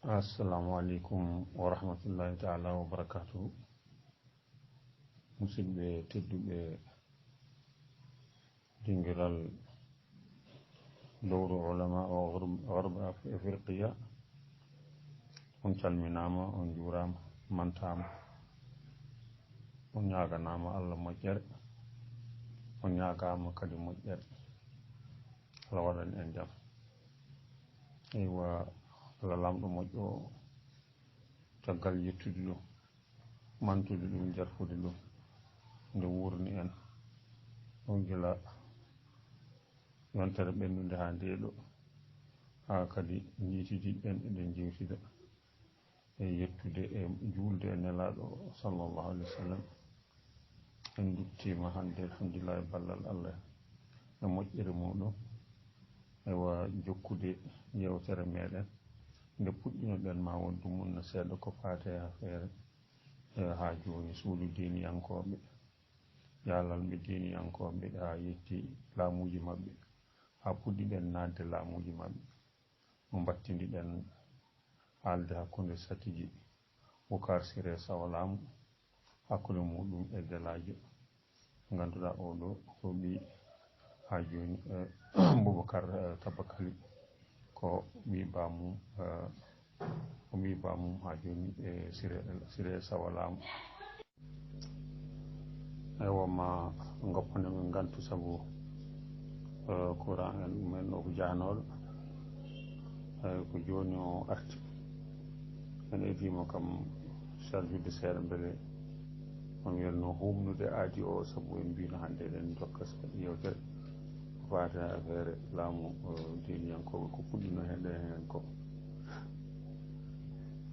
assalamu aleykum wa rahmatullahi taala wa barakatuhu musidɓe tedduɓe dingiral lowru ulama o garba afriqiya on calminama on juurama mantama on ñaganama Allah moƴƴere on ñagama kadi moƴƴere Allah waɗan en jaam eywa Allah lamɗo moƴƴo o caggal yettude ɗum mantude ɗum jarfude ɗum nde wurni en on gila yontere ɓennude ha ndeɗo ha kadi jiitidiɗen eɗen jewtida e yettude e julde e nelaɗo sallllahu alih wa sallam en duttima hande alhamdulillah e ballal Allah e moƴƴere muɗum ewa jokkude yewtere meɗen nde puɗɗinoɗen ma won dumunna seeɗa ko faate ha feere ha joni suudu diniyankoɓe yalalɓe diniyankoɓe ha yetti laamuji mabɓe ha puɗɗiɗen nadde laamuji mabɓe mo battidiɗen haalde hakkude satiji Boucar Siré Sawo laamu hakkude muɗum e delajo ganduɗa oɗo ko ɓi ha joni Boubacar Tabakali ko ɓi bamum o ɓi bamum ha joni e Siré Sawo laamu ewa ma goppane min gantu saabu courant en men o ko jahanoɗo ko joni o arti en edimo kam charjude seeɗa beele on welno humnude aadi o saabu en mbino hande eɗen jokka yewtere ko fate affaire laamu diniyankoɓe ko puɗɗino heɗe hen ko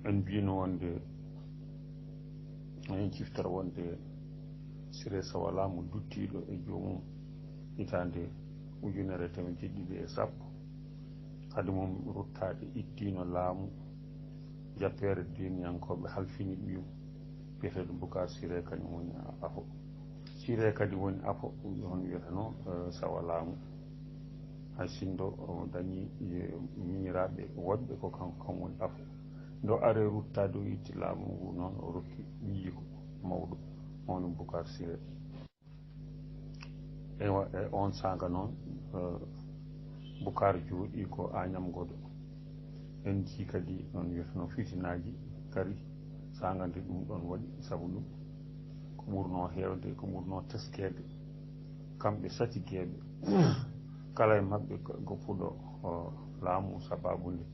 en mbino wonde en ciftora wonde Siré Sawo laamu duttiɗo e joomum hitande 1970 hade mum ruttade ittino laamu jappere diniyankoɓe halfini ɓiyum biyeteɗo Boucar Siré kañum woni afo Siré kadi woni afo on wiyata noon Sawo laamu hay sindo o dañi miñiraɓe woɗɓe ko kam woni afo ndo are ruttade o itti laamu ngu noon o rokki ɓiyiko mawɗo mawni Boucar Siré ewa e on saga noon Boucar jooɗi ko Agname Godo en jii kadi on wiyatano fitinaji kari sagande ɗum ɗon waɗi saabu ɗum ko ɓurno hewde ko ɓurno teskede kamɓe satigueɓe kala e mabɓe goppuɗo laamu sababude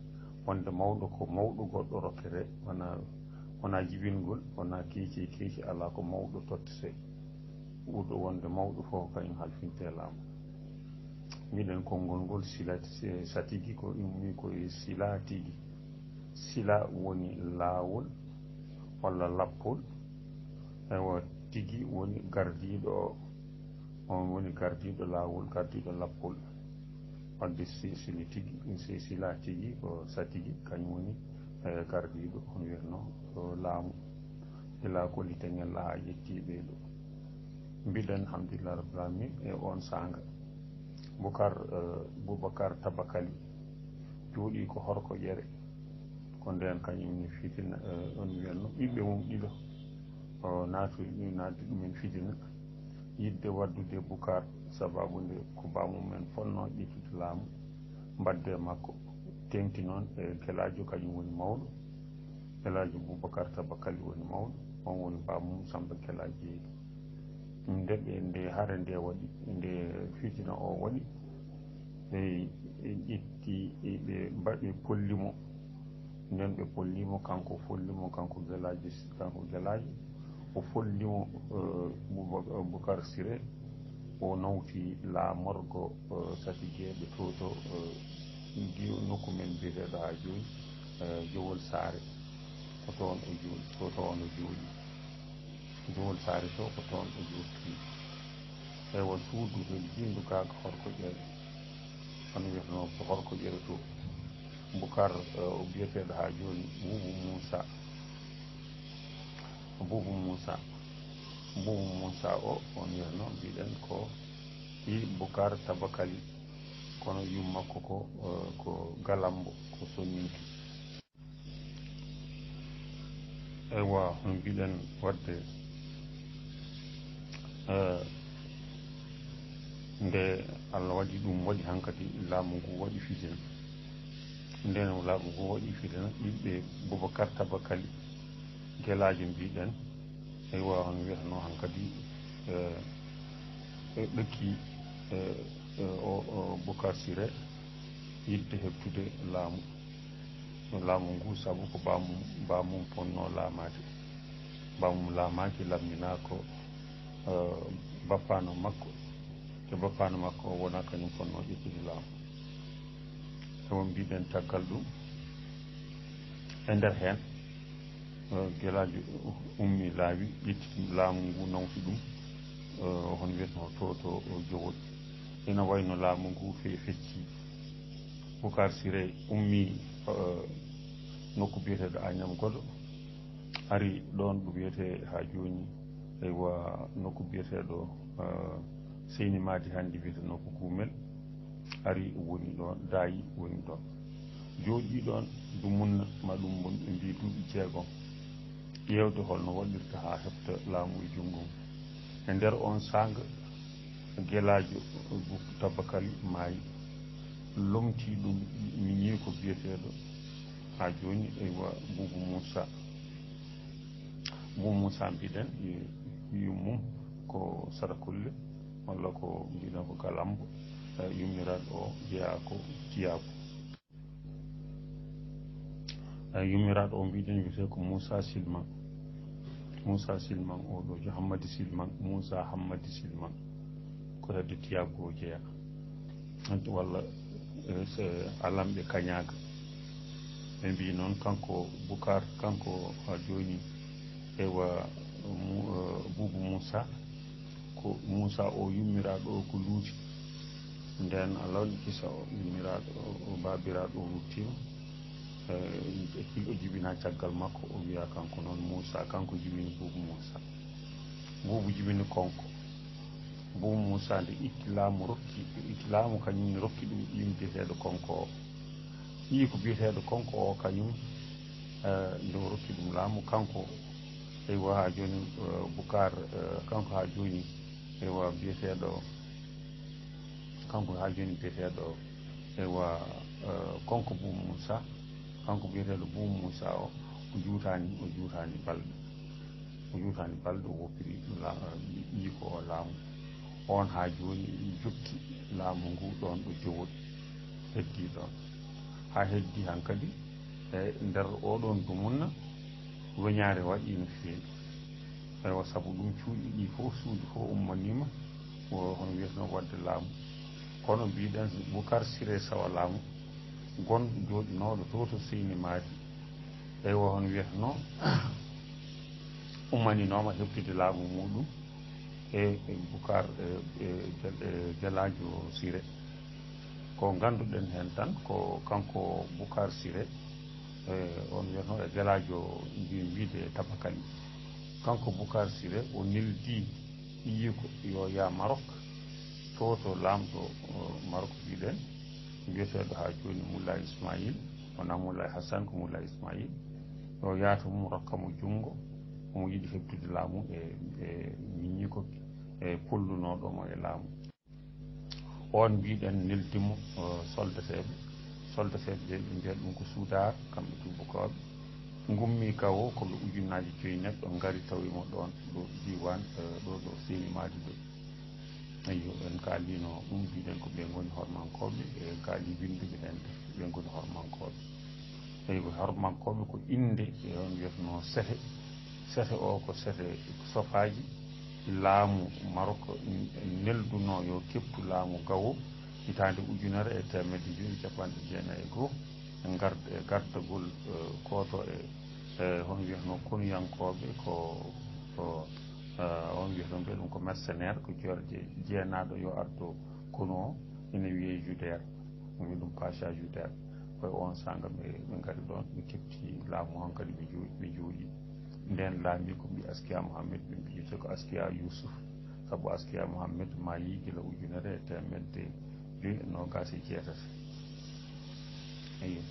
wonde mawɗo ko mawɗo goɗɗo rokkete wona jibingol wona keeci ala ko mawɗo tottete ɓurɗo wonde mawɗo fof kañum halfinte laamu miɗen konngol ngol satigi ko ummi koye sila tigi sila woni laawol walla lappol ewa tigi woni gardiɗo o on woni gardiɗo laawol gardiɗo lappol wadde sili tigi sila tigi ko satigi kañum woni gardiɗo on wiyatno laamu ila ko liteŋel ha yettiɓe ɗo mbiɗen alhamdulillah rabbil alamin e on sanga Boubacar Tabakali jooɗi ko Horko Ƴere ko nden kañumni fitina on wiyatno ɓiɓɓe mum ɗiɗo nadde ɗumen fitina yidde waddude Boucar sababude ko bamumen fonno ƴettude laamu mbadde makko tengti noon e guelajo kañum woni mawɗo guelajo Boubacar Tabakali woni mawɗo on woni bamum Samba Guela Jeeri ndeɓe nde hare nde waɗi nde fitina o waɗi ɓe ƴetti ɓe mbaɗi pollimo nden ɓe pollimo kanko follimo kanko guelajo o follimo Boucar Siré o nawti laamorgo satigueɓe to nokku men mbiyeteɗo ha joni Jowol Saare ko toon o jooɗi to toon o jooɗi Jowol Saare to ko toon o jooɗi ewa suudu to jindu kaga Horko Ƴere on wiyatano ko Horko Ƴere to Boucar o biyeteɗo ha joni Boubou Moussa o on wiyatno mbiɗen ko i Boucar Tabakali kono yummakko ko Galambo ko soñinki ewa hono mbiɗen wadde nde Allah waɗi ɗum waɗi hankadi laamu ngu waɗi fijina nden laamu ngu waɗi fijina ɓiɓɓe Boubacar Tabakali guelaji mbiɗen ewa hono wiyatano hankadi ɗëkki Boucar Siré yidde heɓtude laamu ngu sabu ko bamum ponno laamade bamum laamaki lammina ko bappano makko te bappano makko o wona kañum ponno ƴettude laamu ewo mbiɗen caggal ɗum e nder heen guelaji ummi laawi ƴettiti laamu ngu nawti ɗum hono wiyatno to jowol ina wayno laamu ngu fecci Boucar Siré ummi nokku biyeteɗo Agname Goɗo ari ɗon ɗo wiyete ha joni eywa nokku biyeteɗo Seyni Madi hande wiyeteno ko Gumel ari woni ɗon daayi woni ɗon jooɗi ɗon du munna ma ɗum ɓe mbi duuɓi jeegom ƴewde holno waɗirta ha heɓta laamu e jungo mum e nder on sanga guelajo Tabakali maayi lomti ɗum miñi ko biyeteɗo ha joni eywa Boubou Moussa mbiɗen yummum ko Sarakulle walla ko mbiɗen ko Galambo yummiraɗo o jeeya ko Tiyabo yummiraɗo o mbiɗen wiyete ko Moussa Silman oɗo jo Hammadi Silman Moussa Hammadi Silman ko hedde Tiyabo o jeeya walla alamɓe Kañaga ɓe mbi noon kanko Boucar kanko ha joni ewa Boubou Moussa ko Moussa o yummiraɗo o ko luuti nden alawni kisa o yummiraɗo o babiraɗo o ruttima o jibina caggal makko o wiya kanko noon Moussa kanko jibini Boubou Moussa Boubou jibini konko Boubou Moussa nde itti laamu kañum ne rokki ɗum ƴimi biyeteɗo konko o ƴii ko biyeteɗo konko o kañum nde o rokki ɗum laamu kanko eywa ha joni Boucar kanko ha joni eywa biyeteɗo kanko ha joni biyeteɗo eywa konko Boubou Moussa kanko biyeteɗo Boubou Moussa o juutani balɗe o woppiri ƴii ko o laamu on ha joni jokki laamu ngu ɗon ɗo jowol heddi ɗon ha heddi hankadi e nder oɗon dumunna weñare waɗi no feewi ewa saabu ɗum cuuɗi ɗi fof suudu fof ummanima hono wiyatno wadde laamu kono mbiɗen Boucar Siré sawa laamu gon jooɗinoɗo to Seyni Madi eywa hono wiyatno ummaninoma heɓtude laamu muɗum e Boucar guelajo Siré ko ganduɗen hen tan ko kanko Boucar Siré on wiyatno e guelajo wiide Tabakali kanko Boucar Siré o neldi ƴii ko yo ya Maroc to lamɗo Maroc mbiɗen wiyeteɗo ha joni Moulay Ismaïl wona Moulay Hassan ko Moulay Ismaïl yo yaata mum rokkamo jungo omo yiɗi heɓtude laamu e miñi ko e pollunoɗomo e laamu on mbiɗen neldimo soldateɓe ɓe mbiyata ɗum ko Soudar kamɓe tubakoɓe gummi gawo koɓe ujunnaji 5 neɗɗo ngari tawimo ɗon ɗo diwan ɗo Seyni Madi ɗo ayyo en kalino ɗum mbiɗen ko ɓe goni hormankoɓe e kaali winduɓe en ɓe goni hormankoɓe eyyi hormankoɓe ko inde on wiyatno sete o ko sete sofaji laamu Maroc nelduno yo keptu laamu gawo hitande 1991 e gardagol koto e hono wiyatno konuyankoɓe ko on wiyata ɓe ɗum ko mercenaire ko jorje jeenaɗo yo ardo kono o ina wiye Judaire wi ɗum Pacha Judaire koye on sanga ɓe gari ɗon ɓe kepti laamu han kadi ɓe jooɗi nden laami ko mbi Askia Mohamed ɓe mbiyete ko Askia Youssouf saabu Askia Mohamed ma yi gila 1927 eyyo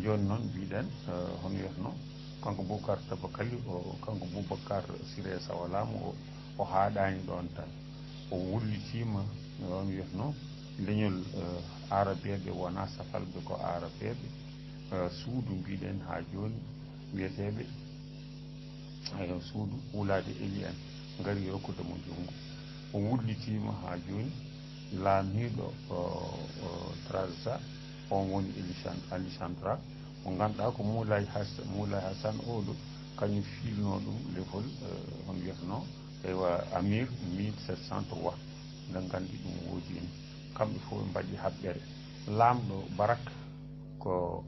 joni noon mbiɗen hono wiyatno kanko Boubacar Tabakali o kanko Boubacar Siré Sawalamu o haaɗani ɗon tan o wullitima on wiyatno leñol arabeɓe wona safalɓe ko arabeɓe suudu mbiɗen ha joni wiyeteɓe suudu wulade eli en ngari rokkudemo junggo o wullitima ha joni laamiɗo Trarza on woni Alichantra mo ganduɗa ko Moulay Hassan oɗo kañum filno ɗum levol on wiyatno ewa Amir 1703 nde gandi ɗum woodi en kamɓe fof ɓe mbaɗi haɓɓere laamɗo Barak ko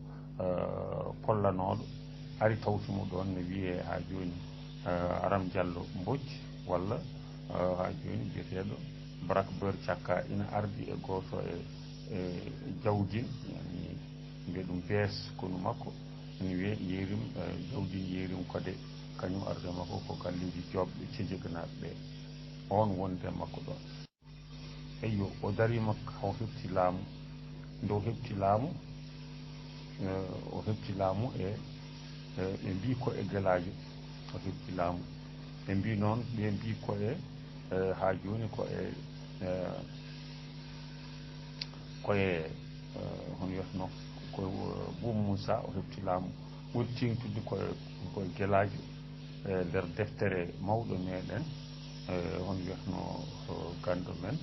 pollanoɗo ari tawtumo ɗon ne wiye ha joni Aram Diallo Mbodj walla ha joni biyeteɗo Barak Beur Cakka ina ardi e goto e jawdin yani mbiye ɗum bees kono makko ene wiye Yerim jawdin Yerim Kode kañum arde makko ko galleji jobɓe cejeganaɓe ɓe on wonde makko ɗon eyyo o darima o heɓti laamu nde o heɓti laamu e ɓe mbi ko e guelajo o heɓti laamu ɓe mbi noon ɓe mbi ko e ha joni koye hono wiyatno ko Boubou Moussa o heɓti laamu ɓuri tengtude koye guelajo nder deftere mawɗo meɗen hono wiyatno ganɗo men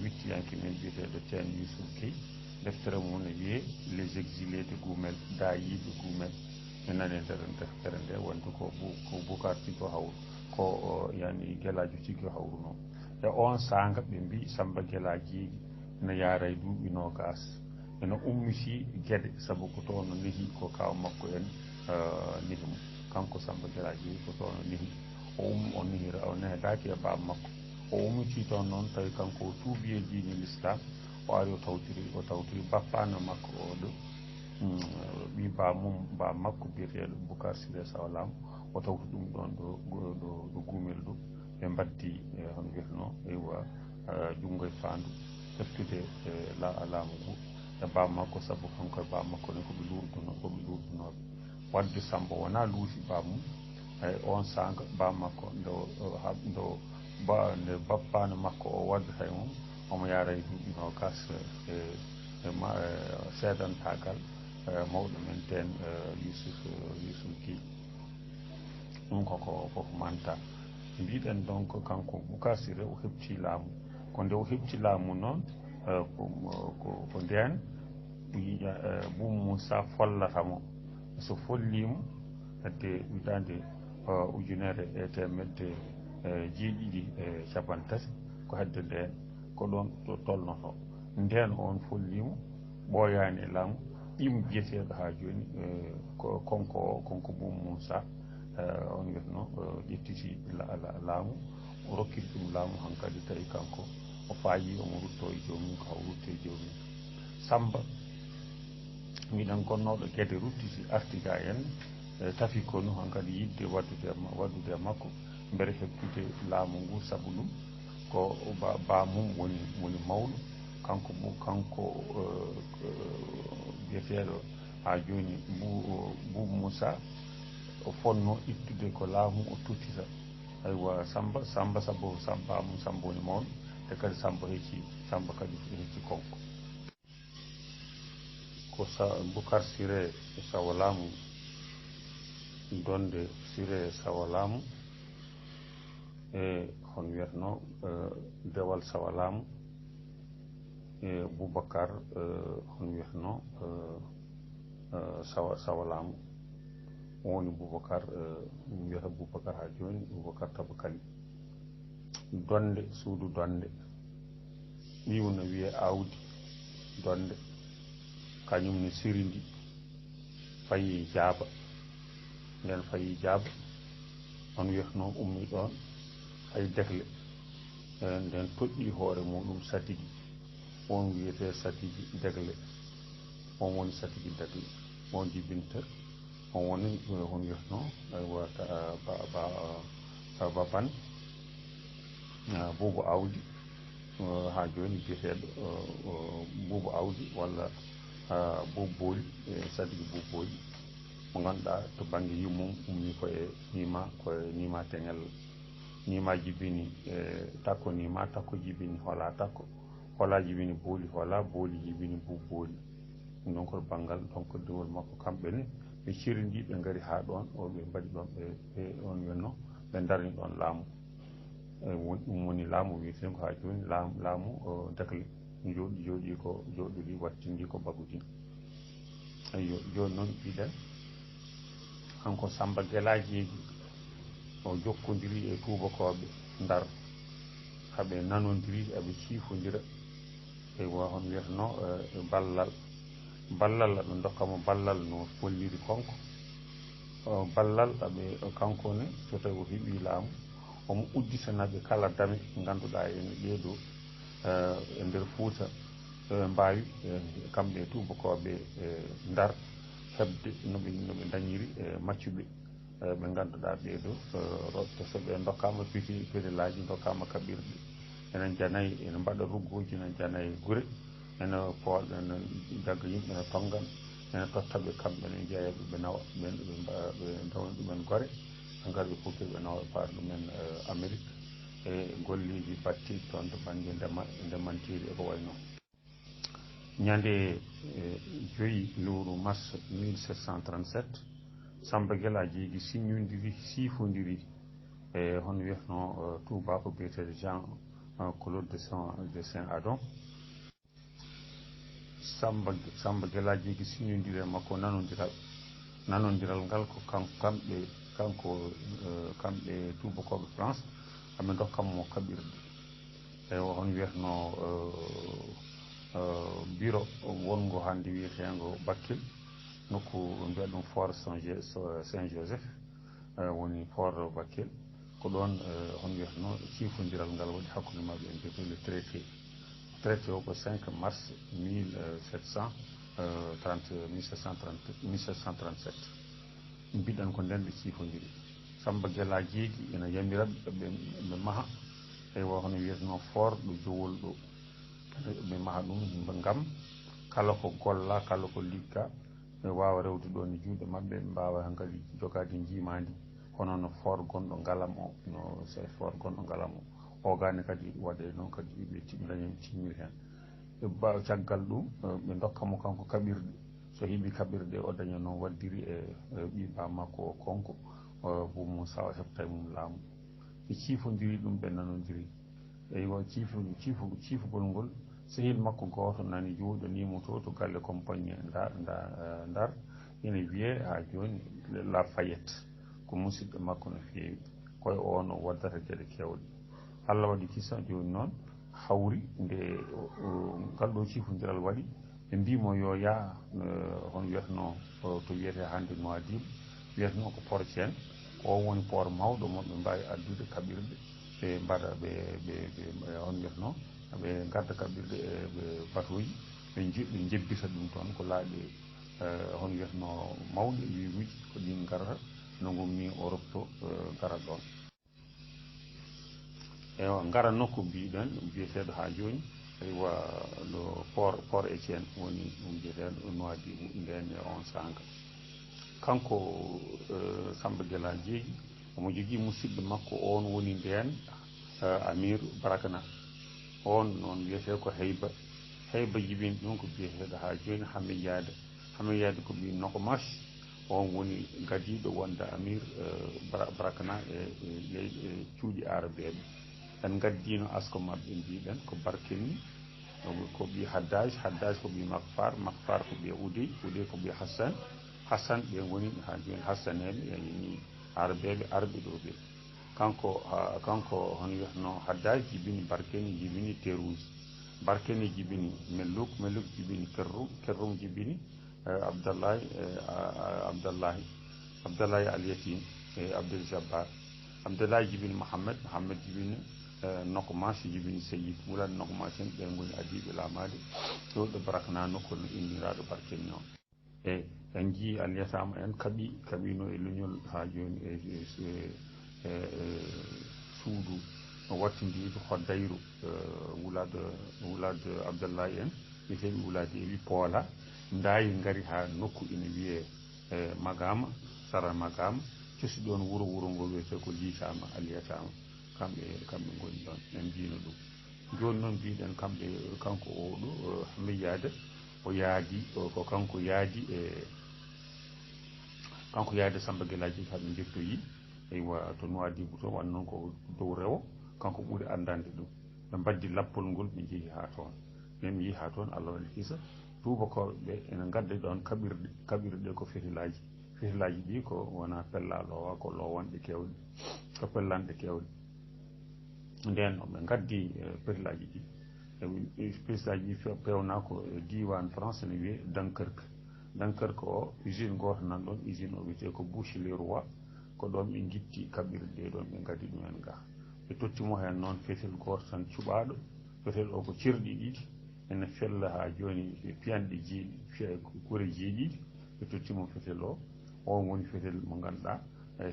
wittiyanke men biyeteɗo Ceerno Youssouf Guèye deftere mum ne wiye les exilés de Goumel dayiɓe Goumel mi nani nder deftere nde wonde ko Boubacar tigui hawru ko yani guelajo tigui hawru noon e on sanga ɓe mbi Samba Guela Jeeyi ne yaara e duuɓi nogas ene ummiti gueɗe saabu ko toon nehi ko kaw makko en nehi mum kanko Samba Guela Jeeyi ko toon nehi o nehira o nehdaki e baba makko o ummiti toon noon tawi kanko o tuubi e diine l'islam o ari o tawtiri bappano makko oɗo ɓi ba makko biyeteɗo Boubacar Siré Sawalamu o tawti ɗum ɗon ɗo Goumel ɗo ɓe mbaddi hono wiyatno ewa junggo e fandu heftude laamu ngu e baba makko saabu kanko e baba makko ni koɓe lurdunoɓe wadde Samba wona luusi baba mum on sanga baba makko nde bappano makko o waddata e mum omo yaara e duuɓi nogas seedantagal mawɗo men ten Youssouf Guèye ɗum koko manta mbiɗen donc kanko Boubacar Siré o heɓti laamu ko nde o heɓti laamu noon ko nden Boubou Moussa follatamo so follimo hedde hitande ujunere e temedde jeeɗiɗi e capantati ko hedde nden ko ɗon to tolnoto nden on follimo ɓooyani e laamu ɗim biyeteɗo ha joni konko Boubou Moussa on wiyatno ƴettiti laamu o rokkiti ɗum laamu hankkadi tawi kanko o faayi omo rutto e jomum ko haw rutto e jomum Samba miɗen gonnoɗo gueɗe ruttiti artiga en tafi kono hankkadi yidde waddude makko mbere heɓtude laamu ngu saabu ɗum ko bamum woni mawɗo kanko biyeteɗo ha joni Boubou Moussa o fonno ittude ko laamu o tottita aywa Samba saabu bamum Samba woni mawɗo e kadi Samba kadi hecci konko ko Boubacar Siré Sawalamu donde Siré Sawalamu e hono wiyatno Dewal Sawalamu e Boubacar hono wiyatno Sawalamu woni Boubacar wiyata Boubacar ha joni Boubacar Tabakali donde suudu donde ɓiwno wiye awdi donde kañum ne siridi fayi jaaba nden fayi jaaba on wiyatno ummi ɗon hay dehle nden toɗɗi hoore muɗum Satigi on wiyete Satigi degle on woni Satigi degle on jibinta on woni hon wiyatno wata baban Boubou awdi ha joni biyeteɗo Boubou awdi walla Boubou Booli Satigi Boubou Booli mo ganduɗa to banggue yummum ummi koye nima teŋel nima jibini takko nima takko jibini hola takko hola jibini booli hola booli jibini bub booli ɗum ɗon koto banggal donc dewol makko kamɓene ɓe cirindi ɓe gari ha ɗon ɓe mbaɗi ɗon ɓe on wenno ɓe darni ɗon laamu ɗum woni laamu wiyeten ko ha joni laamu dakle joɗiri wattindi ko bagudi ayyo joni noon ɗiɗen hanko Samba Guelajeji o jokkodiri e tubakoɓe Ndar haɓe nanodiri eɓe ciifodira e hon wiyatano ballal aɓe dokkamo ballal no folliri konko ballal aɓe kankone so tawi o heeɓi laamu omo udditanaɓe kala dame ganduɗa ene ɓeeɗo e nder Fouta mbawi kamɓe tubakoɓe Ndar hebde noɓe dañiri maccuɓe ɓe ganduɗa ɓeeɗo so ɓe dokkama fetelaji dokkama kaɓirɗe ene janayi ene mbaɗa ruggoji ene janayi guure ene poolɗa ene jagga yimɓe ene tongan ene tottaɓe kamɓene jeeyaɓe ɓe nawa ɓe dawna ɗumen gore ɓe gara ɓe pukkiri ɓe nawa ɓe paata ɗumen Amérique e golleji batti toon to banggue ndemantiri eko way noon ñande 5 lewru mars 1737 Samba Guelajeji siifodiri e hono wiyatno tubako biyetede Jean Claude de Saint-Adon Samba Guelajeji siñodiri e makko nanodiral ngal ko kamɓe tubakoɓe France aɓe dokkanmo kaɓirɗe e hono wiyatno bureau wongo hande wiyetengo Bakel nokku mbiya ɗum fort Saint-Joseph woni fort Bakel ko ɗon hono wiyatno ciifodiral ngal waɗi hakkude mabɓe en mbiyete le traité o ko 5 mars 1737 mbiɗen ko nden ɓe ciifodiri Samba Guelajeji ene yamiraɓe ɓe maaha eywa hono wiyeteno fort ɗo jowol ɗo ɓe maaha ɗum ngam kala ko golla kala ko ligga ɓe wawa rewde ɗon e juuɗe mabɓe mbawa kadi jogade jimadi hono no fort gonɗo ngalam o no fort gonɗo ngalam o gani kadi waɗe noon kadi ɓe dañi timmiri hen caggal ɗum ɓe dokkamo kanko kaɓirɗe so heeɓi kaɓirɗe o daña noon waddiri e ɓiɓa makko o konko Boubou Moussa o heɓta mum laamu ɓe ciifodiri ɗum ɓe nanodiri eywa ciifugol ngol sehil makko goto nani joɗanimo to galle compagnie Ndar ene wiye ha joni Lafayette ko musidɗo makko no feewi koye on o waddata gueɗe kewɗe Allah waɗi kisa joni noon hawri nde ngal ɗo ciifodiral waɗi ɓe mbimo yo yaa hono wiyatno to wiyete hande Nouadhibou wiyatno ko port Thiene o woni port mawɗo mo ɓe mbawi addude kaɓirɗe ɓe mbaɗa ɓe hono wiyatno ɓe gadda kaɓirɗe ɓe batuji ɓe jebbita ɗum toon ko laaɓi hono wiyatno mawɗi wiruji ko ɗin garata no gummi Europe to gara ɗon ewa gara nokku mbiɗen biyeteɗo ha joni eywa ɗo port Etienne woni ɗum biyeteɗo Nouadhibou nden e on sanga kanko Samba Guelajeji omo jogui musidɗo makko on woni nden Amir Brakna on noon wiyete ko Heyba jibini ɗum ko biyeteɗo ha joni Hamiyade ko ɓi Nokomas on woni gadiɗo wonde Amir Brakna e cuuɗi arabeɓe en gaddino asko mabɓe mbiɗen ko Barkelni ko ɓi Haddaj ko ɓi Makfar ko ɓi Oudey ko ɓi Hassan ɓe goni ha joni Hassaneɓe yani arabeɓe arɓe ɗo ɓe kanko hono wiyatno Haddaj jibini Barkelni jibini Terrouge Barkelni jibini Mellouk jibini Kerrum jibini Abdallahi Al-Yatim e Abdel Jabbar Abdallahi jibini Mohammed jibini Nokomas jibini Seyid Moulad Nokomas en ɓe goni adiɓe lamade ɗo ɗo Brakna nokku no inniraɗo Barkelni o e en jii Al-Yatama en kaɓino e leñol ha joni suudu wattindiɗo Hoddayru wulade Abdallahi en ɓeteɓe wulade ewi Poola dayi gari ha nokku ina wiye Magama Sara Magama cosi ɗon wuro ngo wiyete ko liitama aliyatama kamɓe goni ɗon en mbino ɗum joni noon mbiɗen kamɓe kanko oɗo Hamiyade o yaadi ko kanko yaadi Samba Guelaji haɓe jettoyi eywa to Nouadhibou to wan noon ko dow rewo kanko ɓuuri andande ɗum ɓe mbaddi lappol ngol ɓe jeehi ha toon ɓen mi ha toon Allah waɗi hisa tubakoɓe ɓe ene gadda ɗon kaɓirɗe ko fetilaji ɗi ko wona pella lowa ko lowanɗe kewɗe ko pellanɗe kewɗe nden ɓe gaddi fetilaji ɗi fetilaji ɗi pewna ko diwan France ne wiye Dunkerque o usine goto nan ɗon usine o wiyete ko Boucherie-Roi ko ɗon ɓe guitti kaɓirɗe ɗon ɓe gaddi ɗumen ga ɓe tottimo hen noon fetel goto tan cuɓaɗo fetel o ko cirɗi ɗiɗi ene fella ha joni piyanɗe kuure jeeɗiɗi ɓe tottimo fetel o on woni fetel mo ganduɗa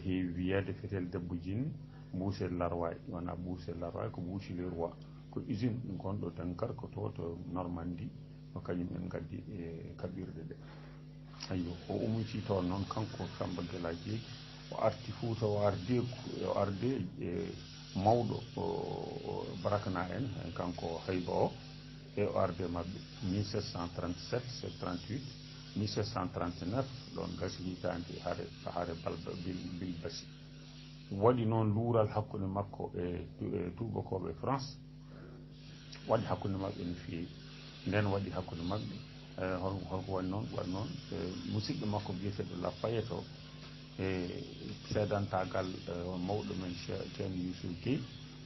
heewi wiyede fetel debbo jinni Boucher Larway wona Boucher Larway ko Boucherie-Roi ko usine gonɗo Dunkerque to Normandie ko kañum en gaddi kaɓirɗe ɗe ayyo o umuti toon noon kanko Samba Guelaji o arti Fouta o arde mawɗo Barakna en kanko Hayba o e o arde mabɓe 1737 c'est 38 1739 ɗon gasi hitande haare balba bil basi waɗi noon luural hakkude makko e tubakoɓe France waɗi hakkude maɓɓe no feewi nden waɗi hakkude maɓɓe holko waɗi noon musidɗo makko biyeteɗo Lafayette o e seedantagal mawɗo men ceerno Youssou Guèye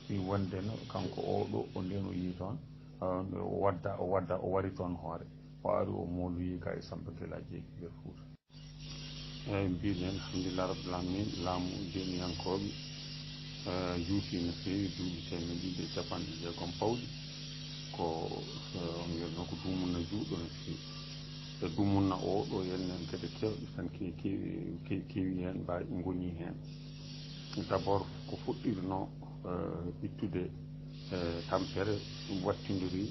wi wondeno kanko oɗo o nden o yi toon o wari toon hoore o ari o mooloyi ga e Samba Guelaji nder Fouta eyyi mbiɗen alhamdulillah rabbil alamin laamu jeniyankoɓe juuti no feewi duuɓi 260 pawɗi ko wiyatno ko dumunna juuɗo no feewi e dumunna o ɗo hennen gueɗe kewɗe tan keewi hen mbawi goñi hen d' abord ko fuɗɗirno ittude tampere wattidiri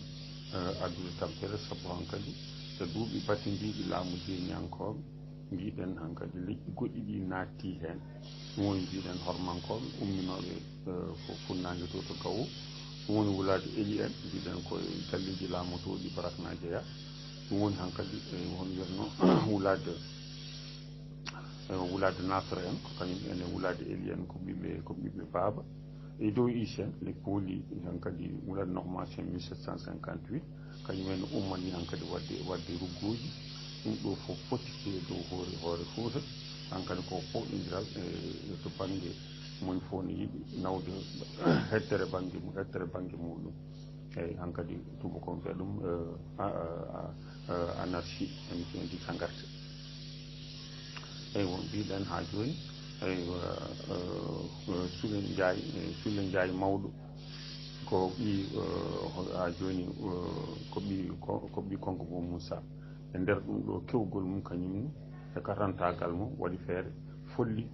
addude tampere sabu hankkadi so duuɓi battidiɗi laamu jeniyankoɓe mbiɗen hankkadi leƴƴi goɗɗi ɗi natti hen ɗum woni mbiɗen hormankoɓe umminoɓe funnangue to Gawo ɗum woni wulade Eli en mbiɗen koye galleji laamotoɗi Barakna jeeya ɗum woni hankkadi won wiyatno wulade Nasra en ko kañum ene wulade Eli en ko ɓiɓɓe Baba e dow Isen le pooli hankkadi wulade Nohmasen 1758 kañum ene ummani hankkadi wadde ruggoji ɗum ɗo fof foti e dow hoore Fouta hankkadi ko fowɗodiral to banggue moni fof ne yiiɗi nawde hettere banggue muɗum eyyi hankkadi tubako mbiya ɗum anarchie ndi tangarte eyyi won mbiɗen ha joni eywa Sule Ndiaye mawɗo ko ɓi ha joni ko ɓi Konko Bo Moussa e nder ɗum ɗo kewgol mum kañumne e katantagal mum waɗi feere folli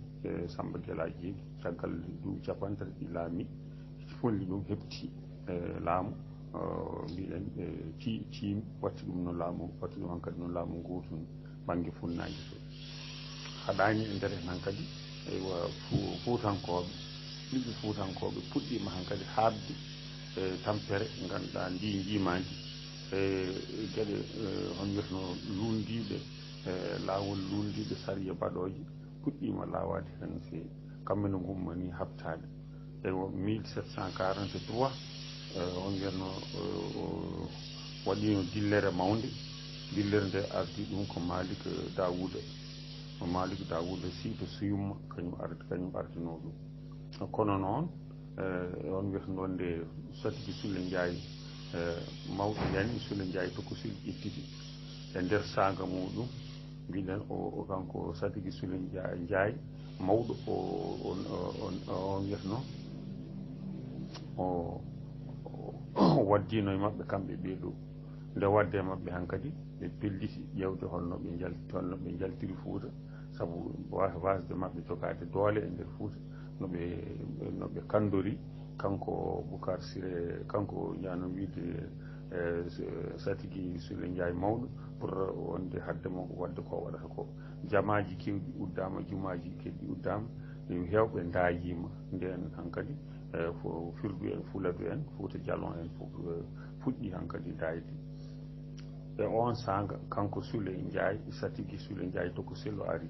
Samba Guelaji caggal duuɓi 30 ɗi laami folli ɗum heɓti laamu mbiɗen tiimi watti ɗum no laamu watti ɗum hankkadi no laamu gotum banggue funnaji to haɗani e nder hen hankkadi eywa Fuutankoɓe ɓiɓɓe Fuutankoɓe puɗɗima hankkadi habde tampere ganduɗa ndi jimadi gueɗe hon wiyatno lundiɓe laawol lundiɓe sariya baɗoje puɗɗima lawade hen no feewi kamɓene gummani habtade eywa 1743 on wiyatno waɗino dillere mawde dillere nde ardi ɗum ko Malick Daouda Sy to Suyumma kañum ardino ɗum kono noon on wiyatno nde Satiki Sule Ndiaye mawɗo yani Sule Ndiaye tokosul ƴettiti e nder saga muɗum mbiɗen o kanko Satiki Sule Ndiaye mawɗo on wiyatno o waddino e mabɓe kamɓe ɓeeɗo nde wadde e mabɓe hankkadi ɓe pelliti ƴewde holno ɓe jaltiri Fouta saabu wasde mabɓe jogade doole e nder Fouta noɓe kandori kanko Boucar Siré kanko ñano wiide Satigi Sule Ndiaye mawɗo pour wonde haddemo wadde ko waɗata ko jamaji kewɗi uddama jumaji kedɗi uddama hewɓe daayima nden hankkadi fo firdu en fuladu en Fouta Dialon en fof fuɗɗi hankkadi daayde e on sanga kanko Sule Ndiaye Satigi Sule Ndiaye toko sello ari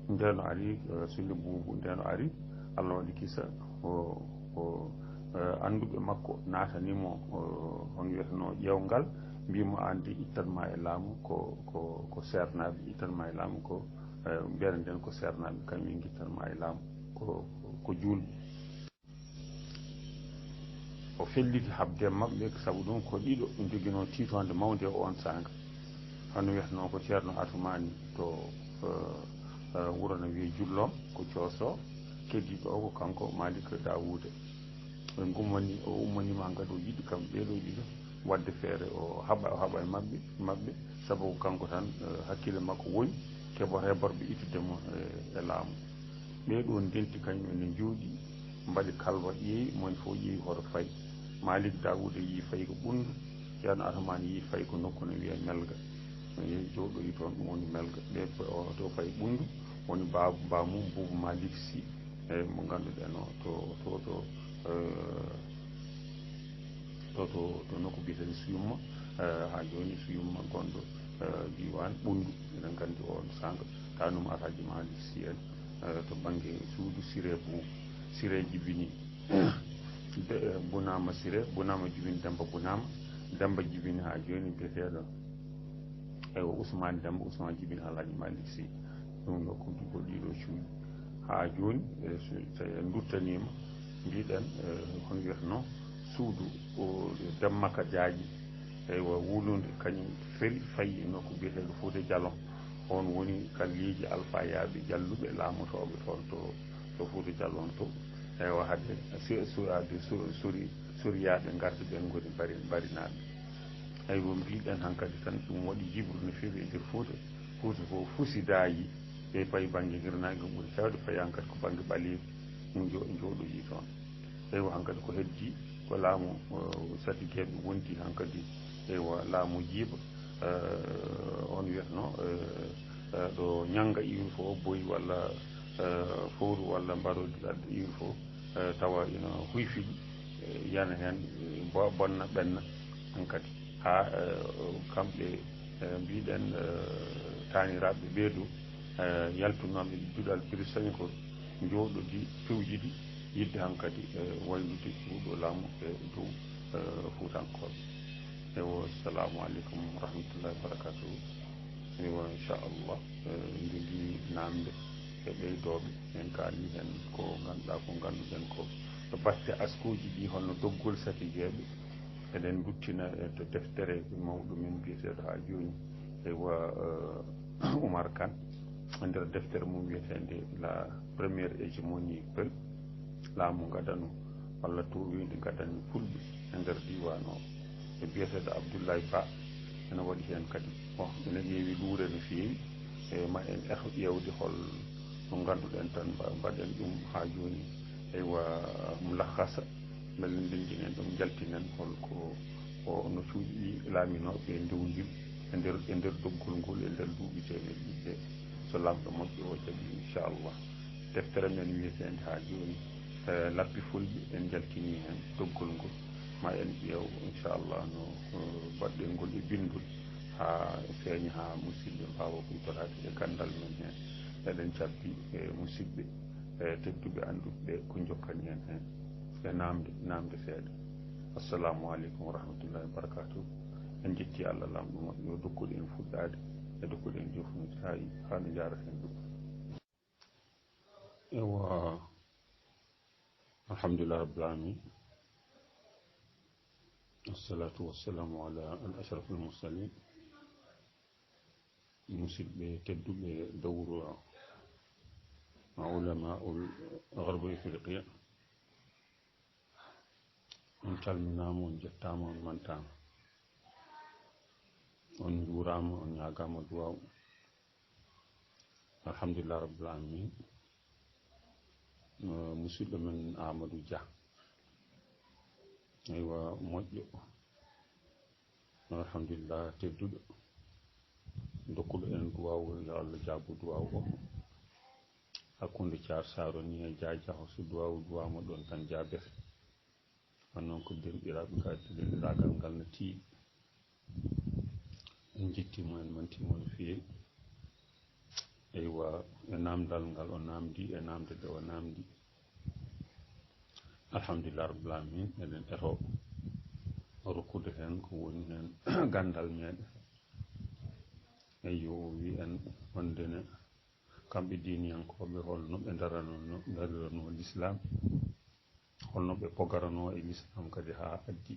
ndeno ari Sule Boubou ndeno ari Allah waɗi kisa o anduɓe makko natanimo on wiyatano ƴewgal mbimo ande ittanma e laamu ko sernaɓe ittanma e laamu ko mbiyata nden ko sernaɓe kañum guittanma e laamu ko julɓe o felliti habde mabɓe saabu ɗum ko ɗiɗo joguino tiitonde mawde on sanga hono wiyatano ko ceerno Atoumani to wuro no wiye Jullo ko Cooso keddiɗo o ko kanko Malik Daouda o ummanima hankkadi o yiɗi kamɓe ɓeeɗo ɗiɗo wadde feere o haɓa e mabɓe sabu ko kanko tan hakkille makko woni keɓoto heɓorɓe ittudemo e laamu ɓeeɗo ndenti kañum ene jooɗi mbaɗi kalwa ƴeewi moni fof ƴeewi hoto fayi Malik Daouda yi fayi ko ɓundu ceerno Atoumane yi fayi ko nokku no wiye Melga yehi jowɗoyi toon ɗum woni Melga ɓe to fayi ɓundu woni mbamum Boubou Malik Sy e mo ngannduɗen o to nokku biyeten Suyumma ha joni Suyumma gonɗo diwan ɓundu eɗen nganndi on sanga tanum Alhaji Malik Sy en to banggue suudu Siré Boubou Siré jibini Bounama Siré Bounama jibini Demba jibini ha joni biyeteɗo ewo Ousmane Demba Ousmane jibini Alhaji Malik Sy ɗum nokkuji ko ɗiɗo cuuɗi ha joni so en duttanima mbiɗen hono wiyatano suudu Demmaka Diaji eywa wulude kañum feri fayi nokku biyeteɗo Fouta Dialon on woni kalleji Alpha Yaaɓe jalluɓe laamotoɓe toon to Fouta Dialon to eywa hadde soriyaɓe garde ɓen goni barinaɓe eywo mbiɗen hankkadi tan ɗum waɗi jibru no feewi e nder Fouta ko fusidayi e fayi banggue hirnage ɓuuri hewde fayi hankkadi ko banggue ɓaleji ɗum jooɗoyi toon eywa hankkadi ko heddi ko laamu satigueɓe wonti hankkadi eywa laamu jiiba on wiyatano ɗo ñanga iwri fo boyi walla fowru walla mbarodi adda iwri fo tawa ina huyfiɗi yana hen bonna ɓenna hankkadi ha kamɓe mbiɗen taniraɓe ɓeeɗo yaltunoɓe duɗal prisonnier jooɗodi fewjidi yidde hankkadi waylude ɗuɗo laamu e dow Fuutankoɓe ewo assalamu aleykum wa rahmatullahi wa barakatuhu ewo inchallah jogui namde e ɓeydoɓe en kaali hen ko ganduɗa ko ganduɗen ko to batte askoji ɗi holno doggol satigueɓe eɗen duttina e to deftere mawɗo men biyeteɗo ha joni eywa Oumar Kane e nder deftere mum wiyetende la première hégémonie Peul laamu gadanu walla towide gadani fulɓe e nder diwan o e biyeteɗo Abdoulaye Ba ene waɗi hen kadi ene ƴeewi luure no feewi e ma en ƴewde hol no ganduɗen tan mbaɗen ɗum ha joni eywa mulakhasa beele ndendinen ɗum jaltinen holko no cuuɗi ɗi laaminoɓe dewdiri e nder doggol ngol e nder duuɓi temeɗe ɗiɗi so lamɗo moƴƴo o jaaɓi inchallah deftere men wiyetende ha joni lappi fulɓe en jaltini hen doggol ngol ma en ƴeew inchallah no baɗɗen ngol e bindol ha feeña ha musidɓe mbawa hutorade e gandal men hen eɗen cabbi e musidɓe e tedduɓe anduɓe ko jokkani en hen e namde seeɗa assalamu aleykum wa rahmatullahi wa barakatuh en jetti Allah lamɗo moƴƴo o dokkuɗo en fuɗɗade e dokkuɗo en jofnude ha no jaraten ɗum ewa alhamdulillah rabbil alamin assalatu wassalamu ala al ashrafil mursalin musidɓe tedduɓe dawru ulama ul gharbi ifriqiya on calminama on jettama on mantama on juurama on ñagama duwaw alhamdulillah rabbil alamin musidɗo men Amadou Dia aywa moƴƴo alhamdulillah tedduɗo dokkuɗo en duwawu yo Allah jaabu duwawu o hakkunde Thiar Saro ni e Diadiaho so duwawu duwama ɗon tan jaabete on noon ko derɗiraɓe kadi derɗiragal ngal no tiiɗi en jettimo en mantimo no feewi eywa e namdal ngal o namdi e namde nde o namdi alhamdulillah rabbil alamin eɗen eto rokkude hen ko woni hen gandal meɗen eyyo o wi en wondene kamɓe diniyankoɓe holno ɓe darano l'islam holno ɓe pogarano e l'islam kadi ha addi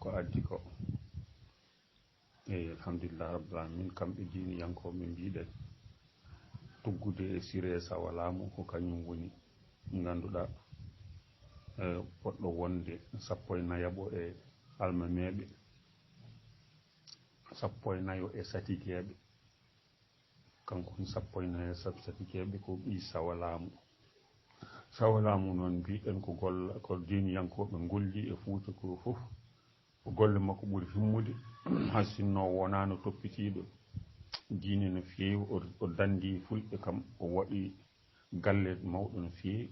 ko addi ko eyi alhamdulillah rabbil alamin kamɓe diniyankoɓe mbiɗen tuggude e siré sawa laamu ko kañum woni ganduɗa poɗɗo wonde sappo e nayaɓo e almameɓe sappo e nayo e satikeɓe kanko on sappo e nayo satikeɓe ko ɓi sawa laamu noon mbiɗen ko golla ko diniyankoɓe golli e Fuuta ko fof ko golle makko ɓuuri himmude hay sinno wonano toppitiɗo diine no feewi o dandi fulɓe kam o waɗi galle mawɗo no feewi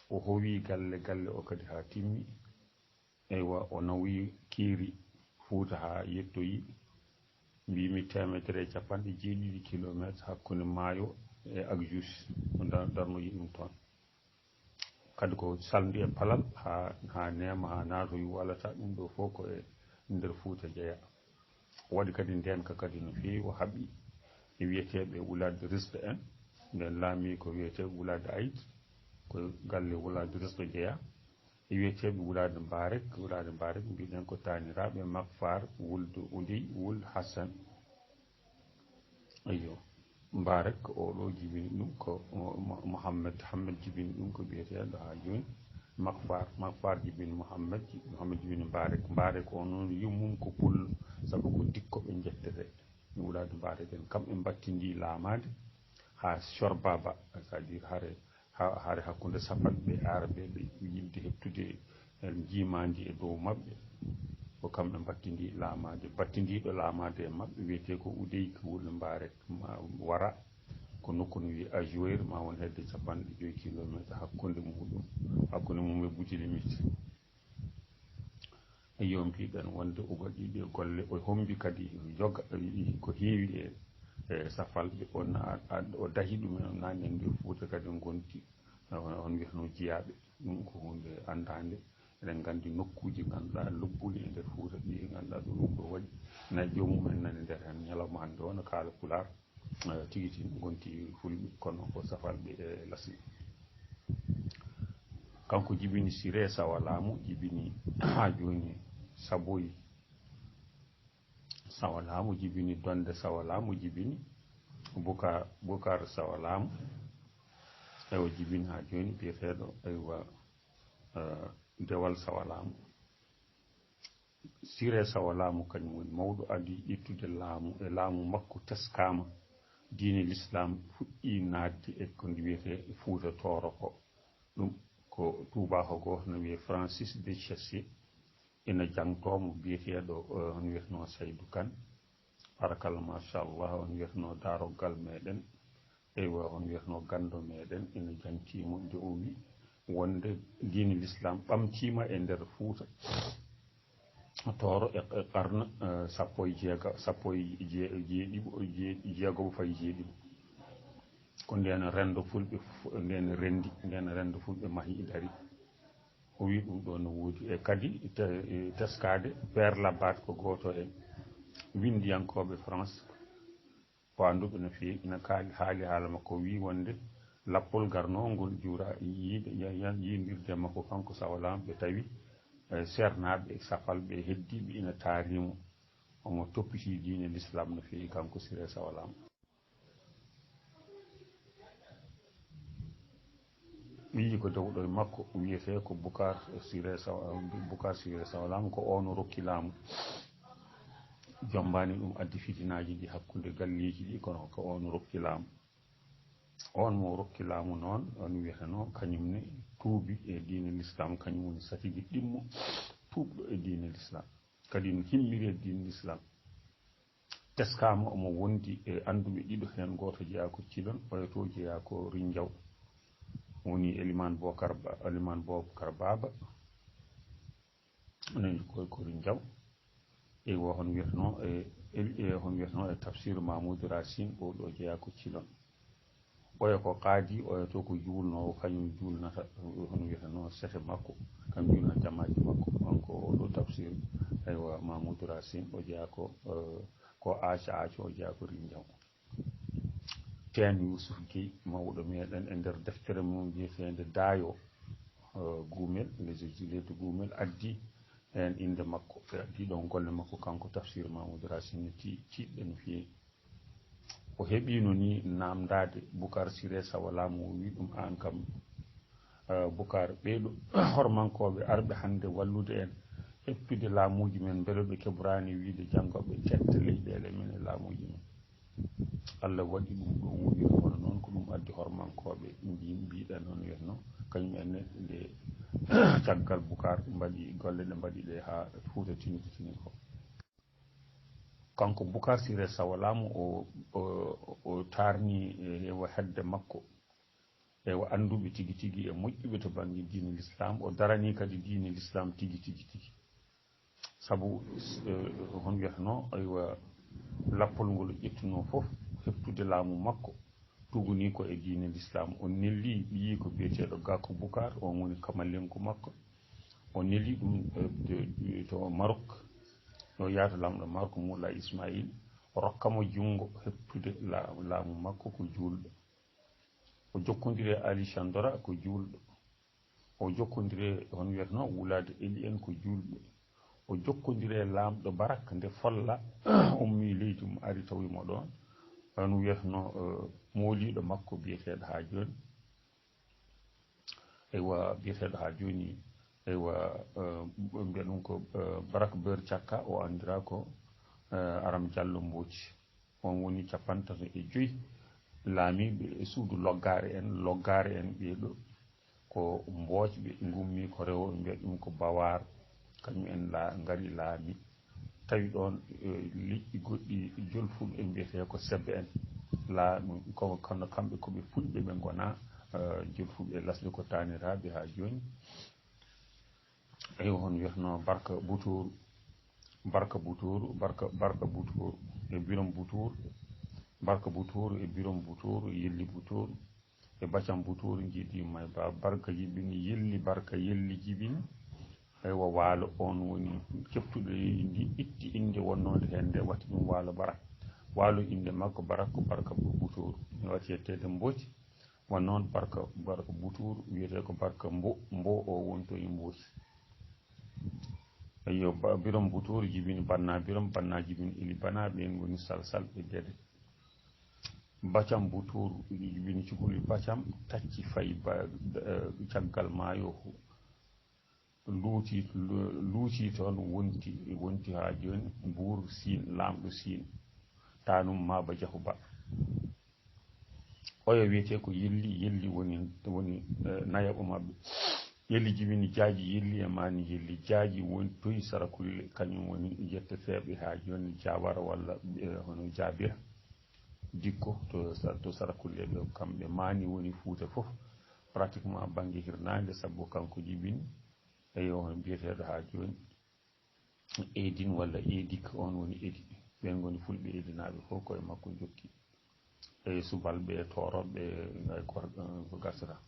o howi galle o kadi ha timmi eywa o nawi kiiri Fuuta ha yettoyi mbimi 1.7 kilométre hakkude maayo e Agjus darnoyi ɗum toon kadi ko saldi e palal ha neema ha naatoyi walata ɗum ɗo fof ko e nder Fuuta jeeya waɗi kadi ndenka kadi no feewi o haɓi e wiyeteɓe Wulade Risque en nden laami ko wiyete Wulade Ayit ko galle Wulade Risque jeeya e wiyeteɓe Wulade Mbarek mbiɗen ko taniraɓe Makfar Wulde Udiy Wul Hassan eyyo Mbarek oɗo jibini ɗum ko Mouhamed jibini ɗum ko wiyeteɗo ha joni Makfar jibini Mouhamed jibini Mbarek o noon yummum ko pullo saabu ko dikkoɓe jettete Wulade Mbarek en kamɓe battindi laamade ha Sorbaba c'est à dire haare hakkude sapalɓe arabeɓe yimde heptude jimadi e dow mabɓe ko kamɓe battindi laamade battindiɗo laamade e mabɓe wiyete ko Udiy ko Wul Mbarek wara ko nokku no wiye Ajour ma won hedde 5 kilométre hakkude mum e Boudilimite eyyo mbiɗen wonde o waɗiɗe golle o hombi kadi joga ko heewi e safalɓe o dahi ɗumen o nani e nder Fuuta kadi gonti on wiyatno jeeyaɓe ɗum ko hunde andade eɗen gandi nokkuji ganduɗa lobbuli e nder Fuuta ɗi ganduɗa ɗum ɗo waɗi nayi jomumen nani nder hen ñalawma hande o no kaala Pulaar tigi gonti fulɓe kono ko safalɓe e lasli kanko jibini siré sawa laamu jibini ha joni Saboyi sawa laamu jibini Donde sawa laamu jibini Bukar sawa laamu ewo jibini ha joni biyeteɗo aywa Dewal sawa laamu siré sawa laamu kañum woni mawɗo adi ittude laamu e laamu makko teskama diine l'islam fuɗɗi nadde e ko wiyete Fuuta Tooro ko ɗum ko tubako goto no wiye Francis de Chassé ina jangtomo biyeteɗo on wiyetno Saydou Kane barakallah machallah on wiyetno daroggal meɗen eywa on wiyetno gando meɗen ina jantimo nde o wi wonde diine l'islam ɓamtima e nder Fuuta Tooro e qarne 16 fayi jeeɗiɗi ko nden rendo fulɓe nden rendo fulɓe mahi dari o wi ɗum ɗo no woodi e kadi teskade Père Labat ko goto en windiyankoɓe France wanduɓe no feewi ina haali haala makko wi wonde lappol garnongol juura yidirde makko kanko sawa laamu ɓe tawi sernaɓe safalɓe heddiɓe ina taarimo omo toppiti diine l'islam no feewi kanko siré sawa laamu ɓiyi ko dewɗo e makko wiyete ko Bukar siré sawa laamu ko ono rokki laamu jombani ɗum addi fitinaji ɗi hakkude galleji ɗi kono ko on rokki laamu on mo rokki laamu noon on wiyatano kañumne tuubi e diine l'islam kañum woni satigi ɗimmo tuubɗo e diine l'islam kadi no himmiri diine l'islam teskama omo wondi e anduɓe ɗiɗo hen goto jeeya ko Cilon oyoto jeeya ko Rindiaw woni Elimane Bocar Baba onen ko Rindiaw e wo hon wiyatno e Tafsir Mamoudou Racine oɗo jeeya ko Cilon oya ko qaadi oyoto ko juulnowo kañum juulnata hono wiyatano sete makko kam juulna jamaji makko on ko oɗo Tafsir aywa Mamoudou Racine o jeeya ko Aca o jeeya ko Rindiaw Teeŋ Youssouf Guèye mawɗo meɗen e nder deftere mum wiyetede Daayo Gumel les exilés de Gumel addi hen inde makko ɓe addi ɗon golle makko kanko Tafsir Mamoudou Racine tiiɗɗe no feewi o heɓino ni namdade Boucar Siré Sawalamu o wi ɗum an kam Boucar ɓeeɗo hormankoɓe arɓe hande wallude en hettude laamuji men beele ɓe keɓrani wiide janggoɓe tette leyɗele men e laamuji men Allah waɗi ɗum ɗo woni hono noon ko ɗum addi hormankoɓe mbiɗen hono wiyatno kañum enne nde caggal Boucar mbaɗi golle ɗe mbaɗi ɗe ha Fouta tini ko kanko Boucar Siré Sawalamu o tarni ewa hedde makko ewa anduɓe tigi tigi e moƴƴuɓe to banggue diine l'islam o darani kadi diine l'islam tigi saabu hon wiyatano aywa lappol ngol ƴettuno foof heftude laamu makko tuguni ko e diine l'islam o nelli yi ko biyeteɗo Gakou Boucar on woni kamalenko makko o nelli ɗum to Maroc o yaata lamɗo Maroc Moulay Ismaïl rokkamo jungo heftude laamu makko ko julɗo o jokkodiri Ali Chandora ko julɗo o jokkodiri hon wiyatno Wulade Eli en ko julɓe o jokkodiri lamɗo Barak nde folla ummi leydi mum ari tawimo ɗon on wiyatno moliɗo makko biyeteɗo ha joni eywa biyeteɗo ha joni eywa mbiya ɗum ko Barak Beur Cakka o andira ko Aram Diallo Mbooci on woni 35 laamiɓe e suudu loggare en ɓeeɗo ko mboojɓe gummi ko rewo mbiya ɗum ko Bawar kañum en ngari laami tawi ɗon liƴƴi goɗɗi jolfuɓe mbiyete ko sebbe en laamu kono kamɓe koɓe fulɓe ɓe gona jolfuɓe lasde ko taniraɓe ha joni eyi hon wiyatno Barka Boutour e Birom Boutour Barka Boutour e Birom Boutour Yelli Boutour e Bacam Boutour jiiɗima e ba Barka Jibini Yelli Barka Yelli Jibini eywa waalo on woni keftuɗo ndi itti inde wonnode hen nde watti ɗum waalo Barak waalo inde makko Barak ko Barka Boutour ne watti yettede Mbooci won noon Barka Boutour wiyete ko Barka Mbo o wonto e Mbooci eyo Birom Boutour Jibini Banna Birom Banna Jibini Ili Bana ɓen goni Salsal e Guédé Bacam Boutour Jibini Cuhuli Bacam tacci fayi caggal maayo luuti toon wonti ha joni Mbour Sine lamɗo Sine tanum Maba Diakhou Ba oyo wiyete ko yelli woni nayaɓo mabɓe Yelli Jibini Jaaji Yelli e Mani Yelli Jaaji woni toyi Sarakulle kañum woni jetteteɓe ha joni Jawara walla hono Jabira dikko to Sarakulle ɓe kamɓe Mani woni Fouta foof pratiquement banggue hirnande sabu kanko Jibini eyo hono biyeteɗo ha joni Edine walla Edik on woni Edi ɓen goni fulɓe edinaɓe fof koye makko jokki e subalɓe toroɓe ay ko gasata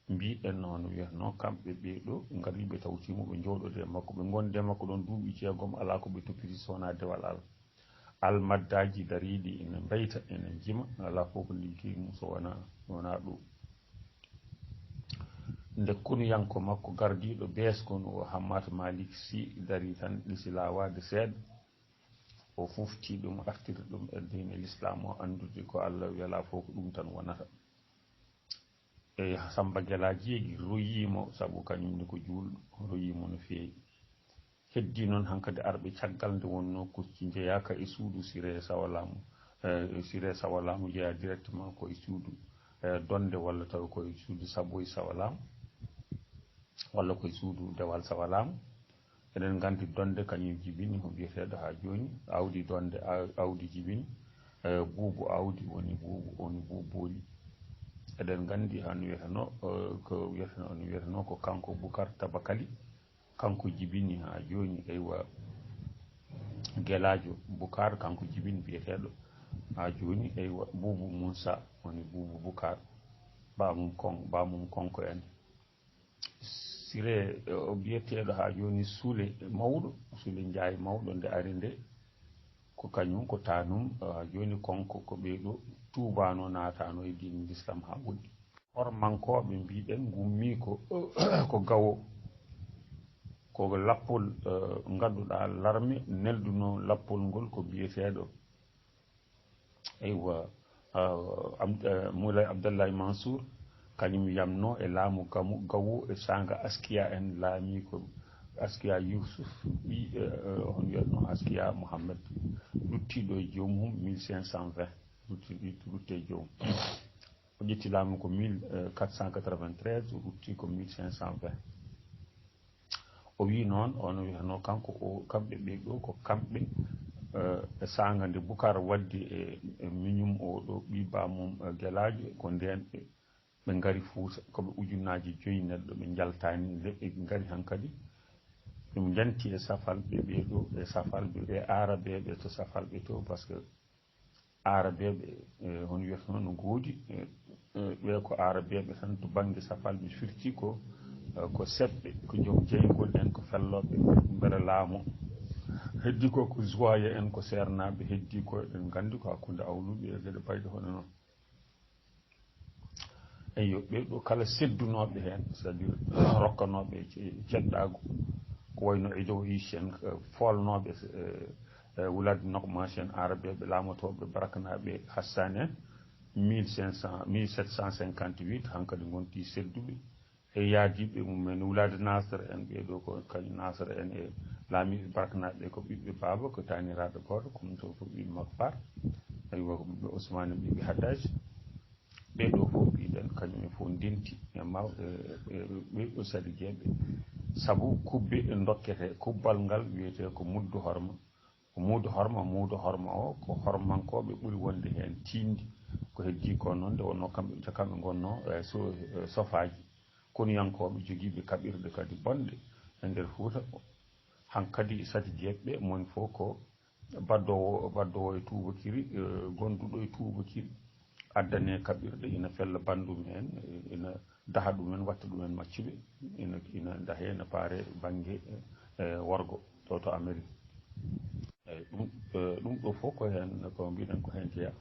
mbiɗen noon wiyatno kamɓe ɓeeɗo ngariɓe tawtimo ɓe jooɗode makko ɓe gonde makko ɗon duuɓi jeegom ala ko ɓe toppiti sowona dewal Allah almaddaji dariɗi ene mbayta ene jima ala fof ko liggi mum sowona ɗum nde kunuyanko makko gardiɗo bees kono Hammata Malik Sy dari tan ɗisi lawade seeɗa o fufti ɗum artiri ɗum e diine l'islam o andude ko Allah wiyala fof ko ɗum tan wonata e Samba Guela Jeegi royimo saabu kañumne ko julɗo royimo no feewi heddi noon hankadi arɓe caggal nde wonno ko jeeyaka e suudu Siré Sawalamu jeeya directement koye suudu Donde walla taw koye suudu Saboy Sawalamu walla koye suudu Dewal Sawalamu eɗen gandi donde kañum jibini ko biyeteɗo ha joni awdi donde awdi jibini buubu awdi woni buubooli eɗen gandi han wiyeteno ko wiyeteno on wiyeteno ko kanko Boucar Tabakali kanko jibini ha joni eywa guelajo Boucar kanko jibini biyeteɗo ha joni eywa Boubou Moussa woni Boubou Boucar bamum konko en sire o biyeteɗo ha joni Soule mawɗo Soule Ndiaye mawɗo nde ari nde ko kañum ko tanum ha joni konko ko ɓeeɗo tubano natano e dine l'islam ha ɓoɗɗi hormankoɓe mbiɗen gummi ko gawo ko lappol ganduɗa larme nelduno lappol ngol ko biyeteɗo eywa Moulay Abdallahi Mansour kañum yamno e laamu gawo e sanga Askia en laami ko Askia Youssouf ɓi on wiyatno Askia Mohammed luttiɗo e joomum 1520 lutte e joomum o ƴetti laamu ko 1493 o lutti ko 1520 o wi noon ono wiyatno kanko o kamɓe ɓe ɗo ko kamɓe e sanga nde Boucar waddi e miñum o ɗo ɓibamum guelajo ko nden ɓe ngari Fouta koɓe ujunnaji 5 neɗɗo ɓe jaltani leɓɓe ngari hankadi ɗum janti e safalɓe ɓeɗo e safalɓe e arabeɓe to safalɓe to par ce que arabeɓe hono wiyata no goodi ɓe ko arabeɓe tan to banggue safalɓe firti ko seɓɓe ko joom jeygol en ko felloɓe mbere laamu heddi ko joye en ko sernaɓe heddi ko eɗen gandi ko hakkude awluɓe e gueɗe bayde hono noon eyyo ɓeɗo kala seddunoɓe hen c'est à dire rokkanoɓe ceɗɗago ko wayno idow ish en folnoɓe wulade nokmas en arabeɓe laamotoɓe barakanaɓe Hassan en 1758 hankkadi gonti sedduɓe e yaadiɓe mumen wulade Nasr en ɓeɗo ko kañum Nasr en e laamiɓe barakanaɓe ko ɓiɓɓe baba ko taniraɗo goto comme to ko ɓiɓɓe Makfar aywa ko ɓiɓɓe Ousmane ɓiɓɓe Haddaj ɓeɗo fof mbiɗen kañum e fof ndenti e mawɓe ɓeɗo sadi gueɓe saabu kubbe dokkete kubbal ngal wiyete ko muddu horma ko muudo horma o ko hormankoɓe ɓuuri wonde hen tindi ko heddi ko noon nde wonno kamɓe gonno sofaji koniyankoɓe joguiɓe kaɓirɗe kadi bonɗe e nder Fouta hankkadi sadi gueɓe moni fof ko baddowo e tubakiri gonduɗo e tubakiri addane kaɓirɗe ina fella bandum en ina daha ɗumen watta ɗumen maccuɓe ina dahe ina paare banggue worgo to Amérique eyyi ɗum ɗo fof ko hen ko mbiɗen ko hen jeeya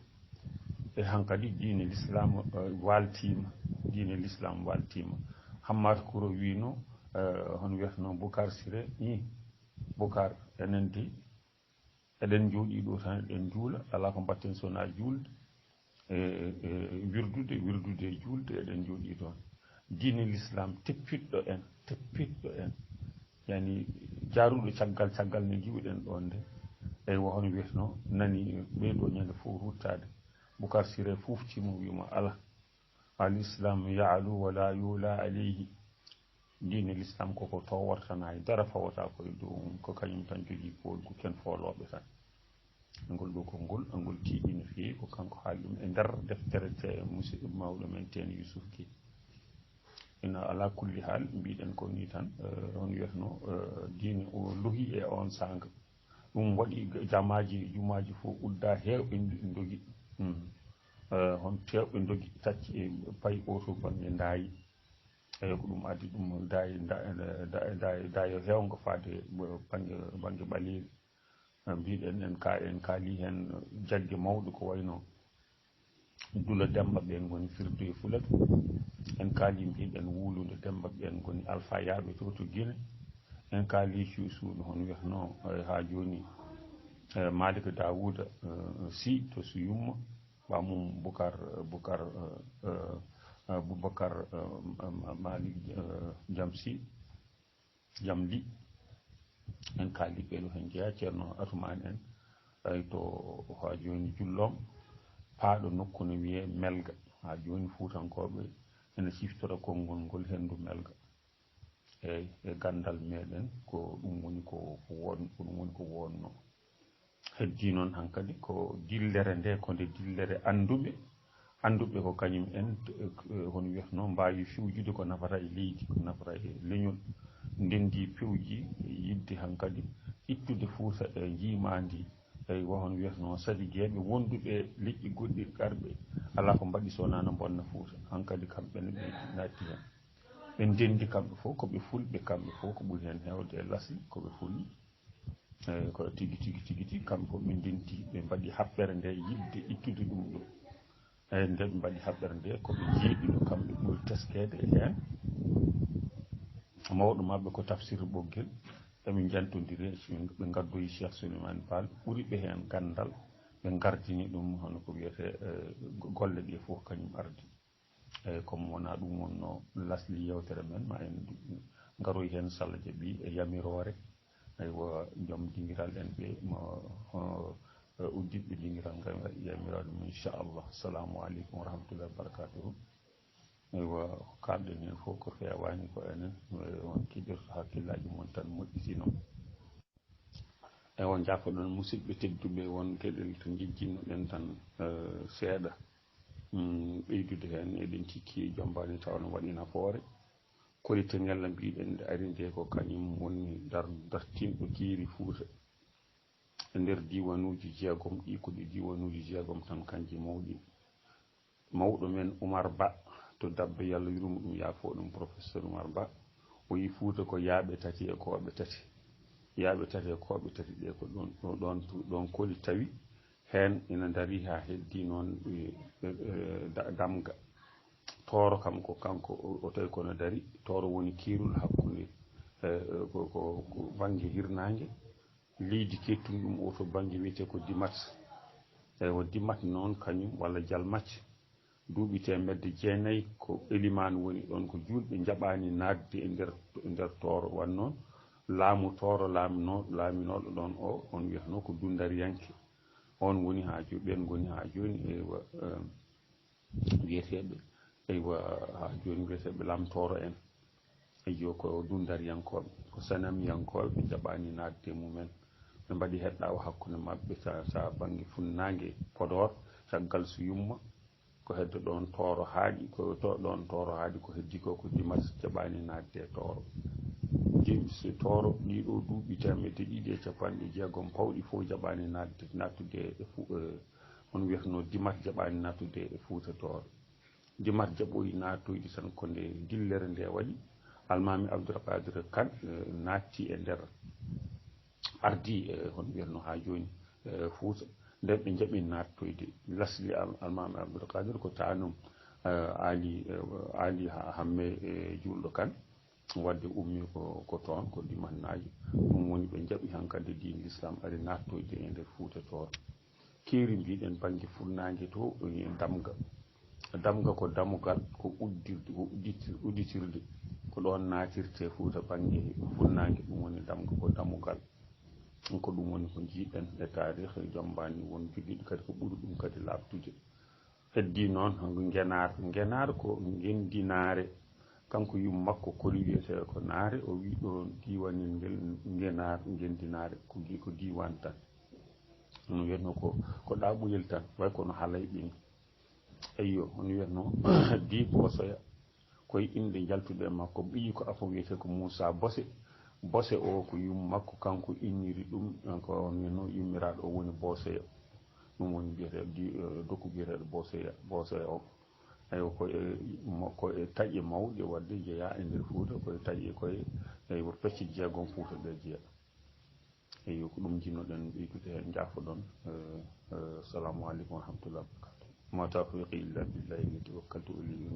e hankkadi diine l'islam waltima Hammata Kouro wino hono wiyatano Boucar Siré Boucar enen de eɗen jooɗi ɗo tan eɗen juula ala ko mbatten sona julde wirdude e julde eɗen jooɗi ɗon diine l'islam teppiɗɗo en yani jaaruɗo caggal ne jiwɗen ɗon nde eyyi wo hono wiyatano nani ɓeɗo ñande fof ruttade Boucar Siré fuftima wima ala al islam ya'lu wala yula alayhi diine l'islam koko towata tan haydara fawata koye dow ko kañum tan jogui ko ken foloɓe tan ngol ɗo ko ngol tiiɗi no feewi ko kanko haali ɗum e nder deftere te musidɗo mawɗo men ten Youssouf Guèye ina ala kulli haal mbiɗen ko ni tan on wiyatano diine o lohi e on sanga ɗum waɗi jumaji fof udda hewɓe dogi hon tewɓe dogi tacci e payi oto banggue daayi eyyi ko ɗum addi ɗum dayo hewngo fade banggue ɓaleeri mbiɗen en kaali hen jagge mawɗo ko wayno Dula Demba ɓen goni Firdu e Fulata en kaali mbiɗen Wulude Demba ɓen goni Alpha Yaaɓe to Guinée en kaali suuɗu hono wiyatano ha joni Malika Dawouda Sy to Suyumma ɓamum Boubacar Malik Jamli en kaali ɓeɗo hen jeeya ceerno Atoumane en ay to ha joni Jullom paaɗo nokku no wiye Melga ha joni Fuutankoɓe ene siftora konngol ngol hendu Melga e gandal meɗen ko ɗum woni ko won ɗum woni ko wonno heddi noon hankadi ko dillere nde ko nde dillere anduɓe ko kañum en hono wiyatno mbawi fiwjude ko nafata e leydi ko nafata e leñol ndendi pewji yidde hankadi ittude Fouta e jiimandi eyi hono wiyatno sadigueɓe wonduɓe liƴƴi goɗɗi garɓe ala ko mbaɗi sowona no bonna Fouta hankadi kamɓene ɓe natti hen ɓe ndendi kamɓe fof koɓe fulɓe kamɓe fof ko ɓuri hen hewde e lasli koɓe fulɓe eyi ko tigi kamɓe fof ɓe ndenti ɓe mbaɗi haɓɓere nde yidde ittude ɗum ɗo eyi nde ɓe mbaɗi haɓɓere nde koɓe jeeɗiɗo kamɓe ɓuri teskede e hen mawɗo mabɓe ko Tafsir Ɓoggel eɓe jantodiri ɓe gaddoyi Cheikh Souleymane Baal ɓuri ɓe hen gandal ɓe gardini ɗum hono ko wiyete golle ɗe fof kañum ardi eyi comme wona ɗum wonno lasli yewtere men ma en garoy hen so Allah jaaɓi e yamirore aywa joom dingiral en ɓe uddiɓe dingiral ngal yamirade mum inchallah assalamu aleykum wa rahmatullahi wa barakatuhu aywa ko kalɗen hen fof ko fewani ko enen on kiɗirto hakkillaji mon tan moƴƴitino on jafoɗon musidɓe tedduɓe won gueɗel to jejjinnoɗen tan seeɗa ɓeydude hen eɗen cikki jombani taw no waɗi nafoore korite ngella mbiɗen nde ari nde ko kañum woni dartinɗo kiiri Fouta e nder diwanuji jeegom ɗi ko ɗi diwanuji jeegom tan kanji mawɗi mawɗo men Oumar Ba to Dabbe Yallah yurmo ɗum yaafo ɗum professeur Oumar Ba o yi Fouta ko yaaɓe tati e koɓe tati yaaɓe tati e koɓe tati ɗe ko ɗon koli tawi hen ina dari ha heddi noon damga tooro kam ko kanko o tawi kono dari tooro woni kiirol hakkude ko banggue hirnangue leydi kettum ɗum o to banggue wiyete ko Dimat eyi o Dimat noon kañum walla Jalmacce duuɓi temedde jeenayyi ko élimane woni ɗon ko julɓe jaɓani nadde e nder tooro wan noon laamu tooro laaminoɗo ɗon o on wiyatno ko Dundariyanke on woni ha joni ɓen goni ha joni eywa wiyeteɓe eywa ha joni wiyeteɓe lamtoro en eyo ko Dundariyankoɓe ko Sanamiyankoɓe ɓe jaɓani nadde mumen ɓe mbaɗi heɗɗawo hakkude mabɓe sa banggue funnague Podor caggal so yumma ko hedde ɗon tooro haaɗi ko ɗon tooro haaɗi ko heddi ko Dimat jaɓani nadde e tooro so tooro ɗiɗo duuɓi temedde ɗiɗi e capanɗe jeegom pawɗi fof jaɓani nattude on wiyatno Dimat jaɓani nattude e Fouta tooro Dimat jaɓoyi natoyde tan ko nde dillere nde waɗi almami Abdoulkadir Kane natti e nder ardi hono wiyatno ha joni Fouta nden ɓe jaaɓi nattoyde lasli almami Abdoulkadir ko tanum ali hamme e julɗo Kane wadde ummi ko toon ko Dimatnajo ɗum woni ɓe jaaɓi hankadi din l'islam ari nattoyde e nder Fouta toon keeri mbiɗen banggue funnague to damga ko damugal ko uddirde ko udditirde ko ɗon natirte Fouta banggue funnague ɗum woni damga ko damugal ko ɗum woni ko jiiɗen e tarih jombani won joguiɗo kadi ko ɓuuri ɗum kadi labtude heddi noon ngenar ko gendinare kanko yum makko koli wiyete ko naare o wi ɗo diwanel ngel ngenar gendinare ko diwan tan no wiyatno ko ɗaɓoyel tan way kono halayɓe eyyo on wiyatno di Bosoya koye inde jaltuɗe makko ɓiyi ko afo wiyete ko Moussa Bose o ko yum makko kanko inniri ɗum ko no yummiraɗo o woni Bosoya ɗum woni mbiyete dokku biyeteɗo Bosoya o eyi koye taƴe mawɗe wadde jeeya e nder Fouta koye taƴe koye eyi pecce jeegom Fouta ɗe jeeya eyi ko ɗum jinnoɗen ɓeydude hen jaafoɗon assalamu aleykum wa rahmatullah wa barakatuh ma tawfiqi illa billahi alladhi tawakkaltu alayhi